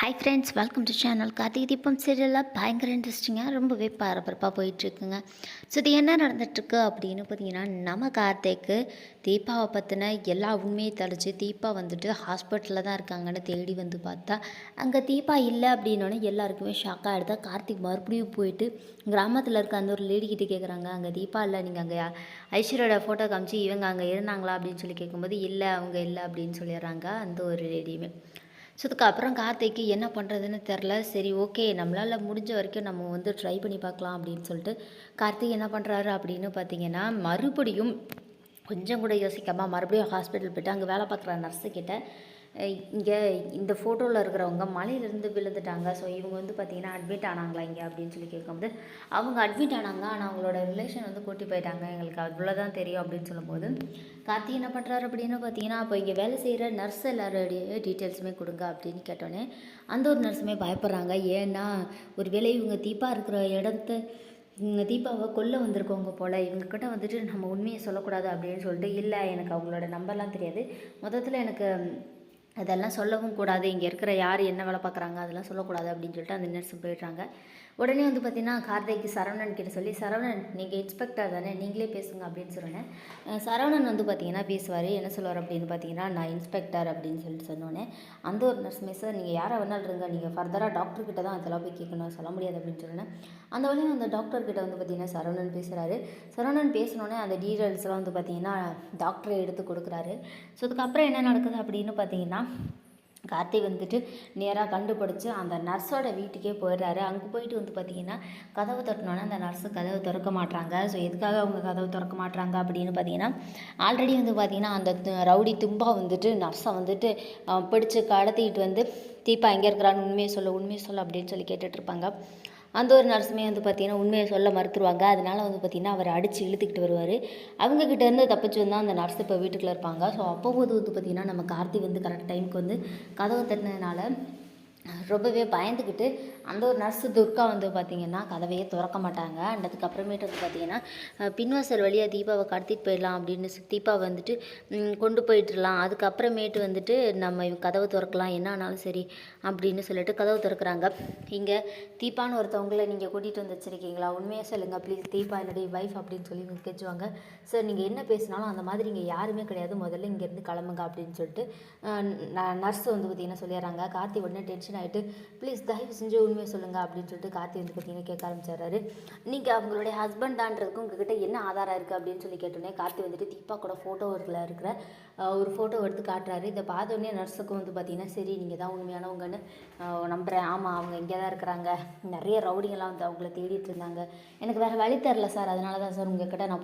Hi friends, welcome to channel. Karthigai Deepam சீரியலில் பயங்கர இன்ட்ரெஸ்டிங்காக ரொம்பவே பரபரப்பாக போயிட்டுருக்குங்க. ஸோ இது என்ன நடந்துட்டுருக்கு அப்படின்னு பார்த்தீங்கன்னா, நம்ம கார்த்திக்கு தீபாவை பற்றின எல்லா உண்மையை தெளிச்சு தீபா வந்துட்டு ஹாஸ்பிட்டலில் தான் இருக்காங்கன்னு தேடி வந்து பார்த்தா, அங்கே தீபா இல்லை அப்படின்னோடனே எல்லாருக்குமே ஷாக் ஆகிடுதா. கார்த்திக் மறுபடியும் போயிட்டு கிராமத்தில் இருக்க அந்த ஒரு லேடிக்கிட்ட கேட்குறாங்க, அங்கே தீபா இல்லை, நீங்கள் அங்கே ஐஸ்வர்யோட ஃபோட்டோ காமிச்சு இவங்க அங்கே இருந்தாங்களா அப்படின்னு சொல்லி கேட்கும்போது, இல்லை அவங்க இல்லை அப்படின்னு சொல்லிடுறாங்க அந்த ஒரு லேடியுமே. ஸோ அதுக்கப்புறம் கார்த்திக்கு என்ன பண்ணுறதுன்னு தெரில. சரி, ஓகே, நம்மளால் முடிஞ்ச வரைக்கும் நம்ம வந்து ட்ரை பண்ணி பார்க்கலாம் அப்படின்னு சொல்லிட்டு கார்த்திக் என்ன பண்ணுறாரு அப்படின்னு பார்த்தீங்கன்னா, மறுபடியும் கொஞ்சம் கூட யோசிக்காமல் மறுபடியும் ஹாஸ்பிட்டல் போய்ட்டு அங்கே வேலை பார்க்குற நர்ஸுக்கிட்ட, இங்கே இந்த ஃபோட்டோவில் இருக்கிறவங்க மலையிலேருந்து விழுந்துட்டாங்க, ஸோ இவங்க வந்து பார்த்திங்கன்னா அட்மிட் ஆனாங்களா இங்கே அப்படின்னு சொல்லி கேட்கும்போது, அவங்க அட்மிட் ஆனாங்க, ஆனால் அவங்களோட ரிலேஷன் வந்து கூட்டி போயிட்டாங்க, எங்களுக்கு அவ்வளோதான் தெரியும் அப்படின்னு சொல்லும்போது, கார்த்திக் என்ன பண்ணுறாரு அப்படின்னு பார்த்தீங்கன்னா, அப்போ இங்கே வேலை செய்கிற நர்ஸ் எல்லாரோடைய டீட்டெயில்ஸுமே கொடுங்க அப்படின்னு கேட்டோன்னே அந்த ஒரு நர்ஸுமே பயப்படுறாங்க. ஏன்னா ஒரு வேளை இவங்க தீபா இருக்கிற இடத்த தீபாவை கொல்ல வந்திருக்கவங்க போல், இவங்கக்கிட்ட வந்துட்டு நம்ம உண்மையை சொல்லக்கூடாது அப்படின்னு சொல்லிட்டு, இல்லை எனக்கு அவங்களோட நம்பர்லாம் தெரியாது, மொத்தத்தில் எனக்கு அதெல்லாம் சொல்லவும் கூடாது, இங்கே இருக்கிற யார் என்ன வேலை பார்க்குறாங்க அதெல்லாம் சொல்லக்கூடாது அப்படின்னு சொல்லிட்டு அந்த நர்ஸு போயிடுறாங்க. உடனே வந்து பார்த்திங்கன்னா கார்த்திக் சரவணன் கிட்ட சொல்லி, சரவணன் நீங்கள் இன்ஸ்பெக்டர் தானே, நீங்களே பேசுங்க அப்படின்னு சொன்னேன். சரவணன் வந்து பார்த்திங்கன்னா பேசுவார். என்ன சொல்லுவார் அப்படின்னு பார்த்தீங்கன்னா, நான் இன்ஸ்பெக்டர் அப்படின்னு சொல்லிட்டு சொன்னோன்னே அந்த ஒரு நர்ஸ் சார் நீங்கள் யாரை வேணாலும் இருங்க, நீங்கள் ஃபர்தராக டாக்டர்கிட்ட தான் அதெல்லாம் போய் கேட்கணும், சொல்ல முடியாது அப்படின்னு சொன்னேன். அந்த வழியும் அந்த டாக்டர்கிட்ட வந்து பார்த்திங்கன்னா சரவணன் பேசுகிறாரு. சரவணன் பேசினோடனே அந்த டீட்டெயில்ஸ்லாம் வந்து பார்த்திங்கன்னா டாக்டரை எடுத்து கொடுக்குறாரு. ஸோ அதுக்கப்புறம் என்ன நடக்குது அப்படின்னு பார்த்தீங்கன்னா, கார்த்திக் வந்துட்டு நேராக கண்டுபிடிச்சி அந்த நர்ஸோட வீட்டுக்கே போயிடுறாரு. அங்கே போயிட்டு வந்து பார்த்திங்கன்னா கதவு தட்டினோன்னே அந்த நர்ஸு கதவு திறக்க மாட்டாங்க. ஸோ எதுக்காக அவங்க கதவு திறக்க மாட்டாங்க அப்படின்னு பார்த்தீங்கன்னா, ஆல்ரெடி வந்து பார்த்திங்கன்னா அந்த ரவுடி தும்பா வந்துட்டு நர்ஸை வந்துட்டு பிடிச்சி கடத்திக்கிட்டு வந்து, தீபா எங்கே இருக்கிறான்னு உண்மையை சொல்ல அப்படின்னு சொல்லி கேட்டுட்ருப்பாங்க. அந்த ஒரு நர்ஸுமே வந்து பார்த்திங்கன்னா உண்மையை சொல்ல மறுத்துருவாங்க. அதனால் வந்து பார்த்திங்கன்னா அவர் அடித்து இழுத்துக்கிட்டு வருவார். அவங்கக்கிட்டேருந்து தப்பிச்சு வந்தால் அந்த நர்ஸ் இப்போ வீட்டுக்குள்ளே இருப்பாங்க. ஸோ அப்போது வந்து பார்த்திங்கன்னா நம்ம கார்த்திக் வந்து கரெக்ட் டைமுக்கு வந்து கதவை தட்டினதுனால ரொம்பவே பயந்துக்கிட்டு அந்த ஒரு நர்ஸு துர்கா வந்து பார்த்திங்கன்னா கதவையே திறக்க மாட்டாங்க. அண்ட் அதுக்கப்புறமேட்டு வந்து பார்த்திங்கன்னா பின்வாசல் வழியாக தீபாவை கடத்திட்டு போயிடலாம் அப்படின்னு தீபா வந்துட்டு கொண்டு போயிட்டுலாம், அதுக்கப்புறமேட்டு வந்துட்டு நம்ம கதவை திறக்கலாம் என்ன ஆனாலும் சரி அப்படின்னு சொல்லிட்டு கதவு திறக்கிறாங்க. இங்கே தீபான்னு ஒருத்தவங்களை நீங்கள் கூட்டிகிட்டு வந்து வச்சுருக்கீங்களா, உண்மையாக சொல்லுங்கள் ப்ளீஸ், தீபா என்னுடைய வைஃப் அப்படின்னு சொல்லி கேட்சுவாங்க. சார் நீங்கள் என்ன பேசினாலும் அந்த மாதிரி இங்கே யாருமே கிடையாது, முதல்ல இங்கேருந்து கிளம்புங்க அப்படின்னு சொல்லிட்டு நர்ஸ் வந்து பார்த்திங்கன்னா சொல்லிடுறாங்க. கார்த்தி உடனே டென்ஷன் ஆகிட்டு, ப்ளீஸ் தயவு செஞ்சு உண்மையை சொல்லுங்கள் அப்படின்னு சொல்லிட்டு கார்த்தி வந்து பார்த்திங்கன்னா கேட்க ஆரம்பிச்சிடுறாரு. நீங்கள் அவங்களுடைய ஹஸ்பண்ட் தான்றதுக்கு உங்ககிட்ட என்ன ஆதாரம் இருக்குது அப்படின்னு சொல்லி கேட்டோன்னே கார்த்தி வந்துட்டு தீபா கூட ஃபோட்டோவில் இருக்கிற ஒரு ஃபோட்டோ எடுத்து காட்டுறாரு. இதை பார்த்தோன்னே நர்ஸுக்கும் வந்து பார்த்திங்கன்னா சரி நீங்கள் தான் உண்மையானவங்கன்னு நம்புகிறேன், ஆமாம் அவங்க இங்கே தான் இருக்கிறாங்க, நிறைய ரவுடிங்கெல்லாம் வந்து அவங்கள தேடிட்டு இருந்தாங்க, எனக்கு வேறு வழி தெரில சார், அதனால தான் சார் உங்ககிட்ட நான்